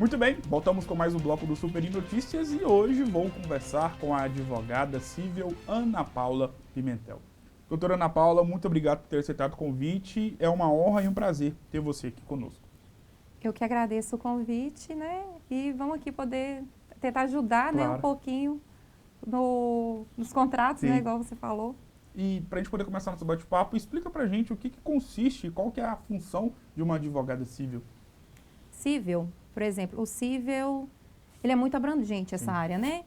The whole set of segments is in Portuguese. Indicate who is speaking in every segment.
Speaker 1: Muito bem, voltamos com mais um bloco do Super Notícias e hoje vou conversar com a advogada civil Ana Paula Pimentel. Doutora Ana Paula, muito obrigado por ter aceitado o convite. É uma honra e um prazer ter você aqui conosco.
Speaker 2: Eu que agradeço o convite, né? E vamos aqui poder tentar ajudar,
Speaker 1: Claro.
Speaker 2: né, um pouquinho nos contratos,
Speaker 1: Sim.
Speaker 2: né, igual você falou.
Speaker 1: E para a gente poder começar nosso bate-papo, explica para a gente o que consiste, qual que é a função de uma advogada civil.
Speaker 2: Civil, por exemplo, o civil, ele é muito abrangente, essa
Speaker 1: Sim.
Speaker 2: área, né?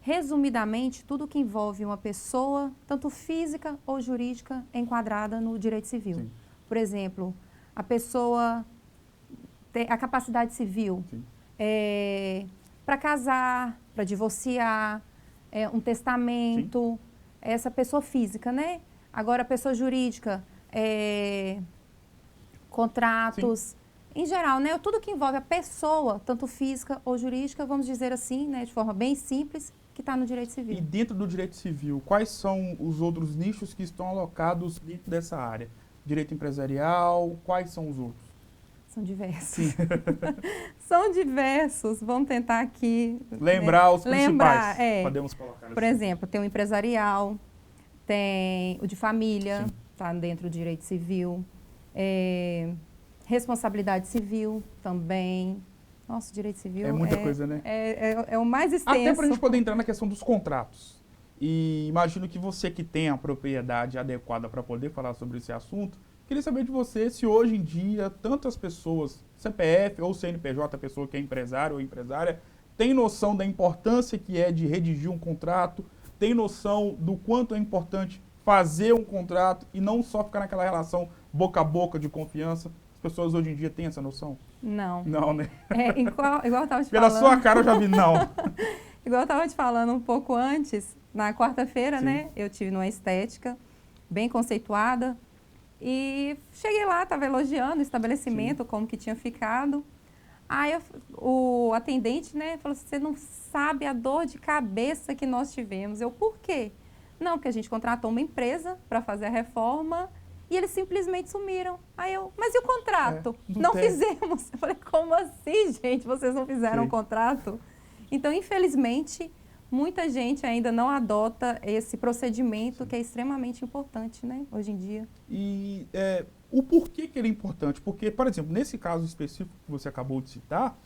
Speaker 2: Resumidamente, tudo que envolve uma pessoa, tanto física ou jurídica, é enquadrada no direito civil.
Speaker 1: Sim.
Speaker 2: Por exemplo, a pessoa tem a capacidade civil para casar, para divorciar, um testamento, essa pessoa física, né? Agora, a pessoa jurídica, contratos,
Speaker 1: Sim.
Speaker 2: em geral, né? Tudo que envolve a pessoa, tanto física ou jurídica, vamos dizer assim, né, de forma bem simples, que está no direito civil.
Speaker 1: E dentro do direito civil, quais são os outros nichos que estão alocados dentro dessa área? Direito empresarial, quais são os outros?
Speaker 2: São diversos. São diversos. Vamos tentar aqui...
Speaker 1: Lembrar os principais.
Speaker 2: Lembrar,
Speaker 1: Podemos colocar assim.
Speaker 2: Por exemplo, tem o empresarial, tem o de família, está dentro do direito civil, responsabilidade civil também. Nossa, direito civil
Speaker 1: é muita coisa, né?
Speaker 2: É o mais extenso.
Speaker 1: Até para a gente poder entrar na questão dos contratos. E imagino que você que tem a propriedade adequada para poder falar sobre esse assunto, queria saber de você se hoje em dia tantas pessoas, CPF ou CNPJ, a pessoa que é empresário ou empresária, tem noção da importância que é de redigir um contrato, tem noção do quanto é importante fazer um contrato e não só ficar naquela relação boca a boca de confiança. As pessoas hoje em dia têm essa noção?
Speaker 2: Não.
Speaker 1: Não, né?
Speaker 2: Igual eu estava te
Speaker 1: Pela
Speaker 2: falando.
Speaker 1: sua cara eu já vi não.
Speaker 2: Igual eu estava te falando um pouco antes, na quarta-feira, né? Eu tive numa estética bem conceituada e cheguei lá, estava elogiando o estabelecimento, como que tinha ficado. Aí o atendente, né, falou assim, você não sabe a dor de cabeça que nós tivemos. Eu, por quê? Não, porque a gente contratou uma empresa para fazer a reforma e eles simplesmente sumiram. Aí eu, mas e o contrato? Não fizemos. Eu falei, como assim, gente? Vocês não fizeram o contrato? Então, infelizmente, muita gente ainda não adota esse procedimento que é extremamente importante, né, hoje em dia.
Speaker 1: E o porquê que ele é importante? Porque, por exemplo, nesse caso específico que você acabou de citar,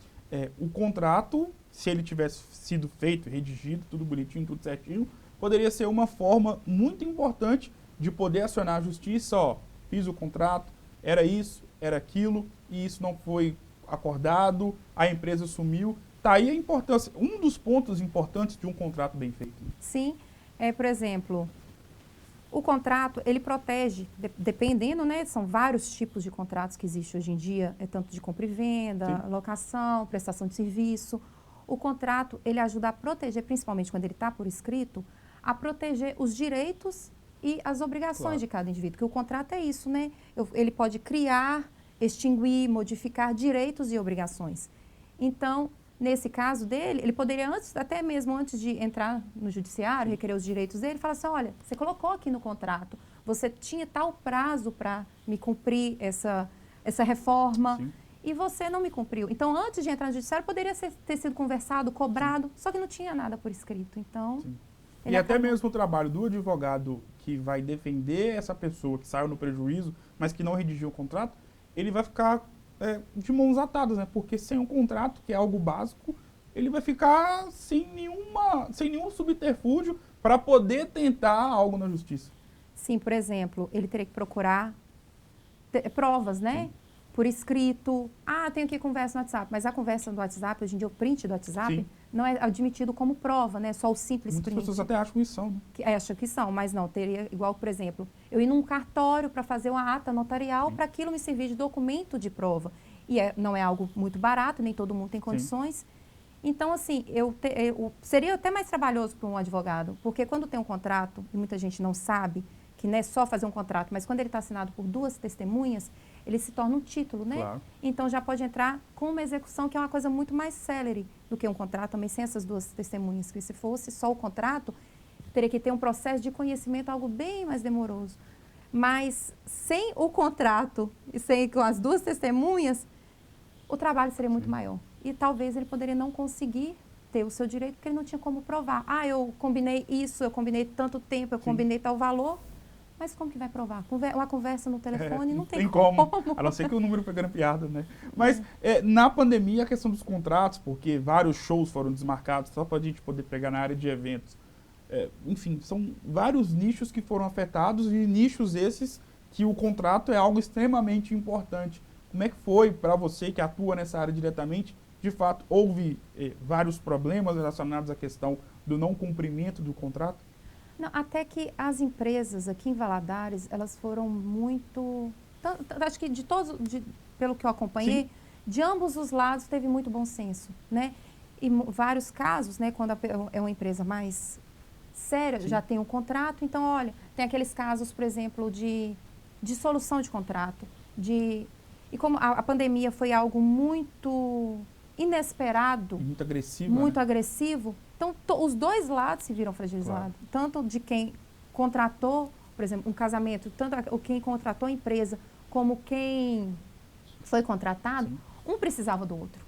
Speaker 1: o contrato, se ele tivesse sido feito, redigido, tudo bonitinho, tudo certinho, poderia ser uma forma muito importante de poder acionar a justiça, ó, fiz o contrato, era isso, era aquilo, e isso não foi acordado, a empresa sumiu. Tá aí a importância, um dos pontos importantes de um contrato bem feito.
Speaker 2: Sim, por exemplo, o contrato, ele protege, dependendo, né, são vários tipos de contratos que existem hoje em dia, tanto de compra e venda, locação, prestação de serviço. O contrato, ele ajuda a proteger, principalmente quando ele está por escrito, a proteger os direitos e as obrigações de cada indivíduo, porque o contrato é isso, né? Ele pode criar, extinguir, modificar direitos e obrigações. Então, nesse caso dele, ele poderia, até mesmo antes de entrar no judiciário, requerer os direitos dele, falar assim, olha, você colocou aqui no contrato, você tinha tal prazo para me cumprir essa reforma e você não me cumpriu. Então, antes de entrar no judiciário, poderia ter sido conversado, cobrado, só que não tinha nada por escrito. Então,
Speaker 1: e até mesmo o trabalho do advogado que vai defender essa pessoa que saiu no prejuízo, mas que não redigiu o contrato, ele vai ficar de mãos atadas, né? Porque sem um contrato, que é algo básico, ele vai ficar sem nenhum subterfúgio para poder tentar algo na justiça.
Speaker 2: Sim, por exemplo, ele teria que procurar provas, né? Por escrito. Ah, tenho aqui conversa no WhatsApp, mas a conversa no WhatsApp, hoje em dia o print do WhatsApp, não é admitido como prova, né? Só o simples
Speaker 1: Muitas
Speaker 2: print.
Speaker 1: pessoas até acham que são, né?
Speaker 2: Acham que são, mas não. Teria, igual, por exemplo, eu ir num cartório para fazer uma ata notarial para aquilo me servir de documento de prova. E não é algo muito barato, nem todo mundo tem condições. Então, assim, seria até mais trabalhoso para um advogado, porque quando tem um contrato, e muita gente não sabe, que não é só fazer um contrato, mas quando ele está assinado por duas testemunhas, ele se torna um título, né?
Speaker 1: Claro.
Speaker 2: Então, já pode entrar com uma execução, que é uma coisa muito mais célere do que um contrato, também sem essas duas testemunhas, que se fosse só o contrato, teria que ter um processo de conhecimento, algo bem mais demoroso. Mas, sem o contrato e com as duas testemunhas, o trabalho seria muito maior. e talvez ele poderia não conseguir ter o seu direito porque ele não tinha como provar. Ah, eu combinei isso, eu combinei tanto tempo, eu combinei tal valor, mas como que vai provar? Uma conversa no telefone não tem como.
Speaker 1: A não ser que o número foi grampeado, né? Mas na pandemia, a questão dos contratos, porque vários shows foram desmarcados, só para a gente poder pegar na área de eventos. Enfim, são vários nichos que foram afetados e nichos esses que o contrato é algo extremamente importante. Como é que foi para você que atua nessa área diretamente? De fato, houve vários problemas relacionados à questão do não cumprimento do contrato?
Speaker 2: Não, até que as empresas aqui em Valadares, elas foram muito... Acho que de todos, pelo que eu acompanhei, sim, de ambos os lados teve muito bom senso, né? E vários casos, né, quando é uma empresa mais séria, sim, já tem um contrato, então, olha, tem aqueles casos, por exemplo, de dissolução de contrato, e como a pandemia foi algo muito inesperado,
Speaker 1: muito agressivo,
Speaker 2: muito
Speaker 1: né?
Speaker 2: agressivo, então os dois lados se viram fragilizados, claro, tanto de quem contratou, por exemplo, um casamento, tanto quem contratou a empresa, como quem foi contratado, sim, um precisava do outro.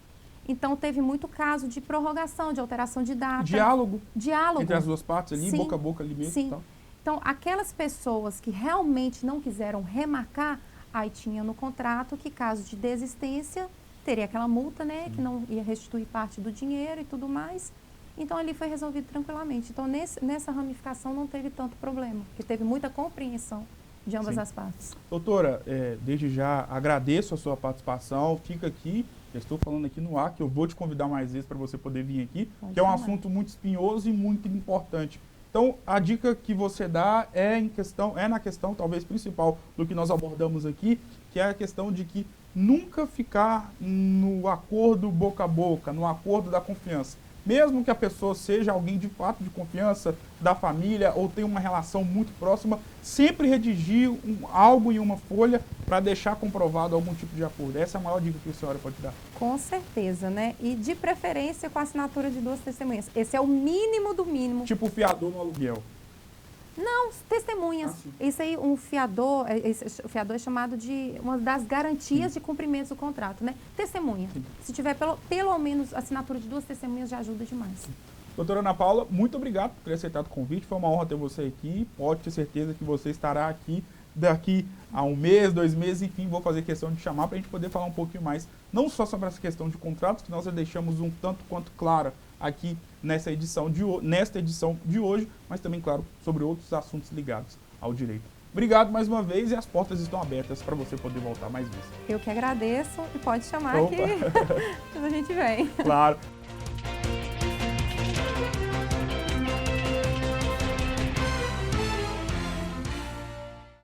Speaker 2: Então teve muito caso de prorrogação, de alteração de data.
Speaker 1: Diálogo entre as
Speaker 2: Sim,
Speaker 1: duas partes ali, boca a boca ali mesmo.
Speaker 2: Sim.
Speaker 1: E tal.
Speaker 2: Então, aquelas pessoas que realmente não quiseram remarcar, aí tinha no contrato que, caso de desistência, teria aquela multa, né? Sim. Que não ia restituir parte do dinheiro e tudo mais. Então, ali foi resolvido tranquilamente. Então, nessa ramificação não teve tanto problema, porque teve muita compreensão de ambas, sim, as partes.
Speaker 1: Doutora, desde já agradeço a sua participação, fica aqui, já estou falando aqui no ar, que eu vou te convidar mais vezes para você poder vir aqui, pode que é um assunto muito espinhoso e muito importante. Então, a dica que você dá é na questão talvez principal do que nós abordamos aqui, que é a questão de que nunca ficar no acordo boca a boca, no acordo da confiança. Mesmo que a pessoa seja alguém de fato de confiança da família ou tenha uma relação muito próxima, sempre redigir algo em uma folha para deixar comprovado algum tipo de acordo. Essa é a maior dica que a senhora pode dar.
Speaker 2: Com certeza, né? E de preferência com a assinatura de duas testemunhas. Esse é o mínimo do mínimo.
Speaker 1: Tipo o fiador no aluguel.
Speaker 2: Não, testemunhas. Isso aí, o fiador é chamado de uma das garantias, sim, de cumprimento do contrato, né? Testemunha. Sim. Se tiver pelo menos assinatura de duas testemunhas, já ajuda demais. Sim.
Speaker 1: Doutora Ana Paula, muito obrigado por ter aceitado o convite. Foi uma honra ter você aqui. Pode ter certeza que você estará aqui daqui a 1 mês, 2 meses, enfim, vou fazer questão de chamar para a gente poder falar um pouquinho mais, não só sobre essa questão de contratos, que nós já deixamos um tanto quanto clara aqui nesta edição de hoje, mas também, claro, sobre outros assuntos ligados ao direito. Obrigado mais uma vez e as portas estão abertas para você poder voltar mais vezes.
Speaker 2: Eu que agradeço e pode chamar que a gente vem.
Speaker 1: Claro.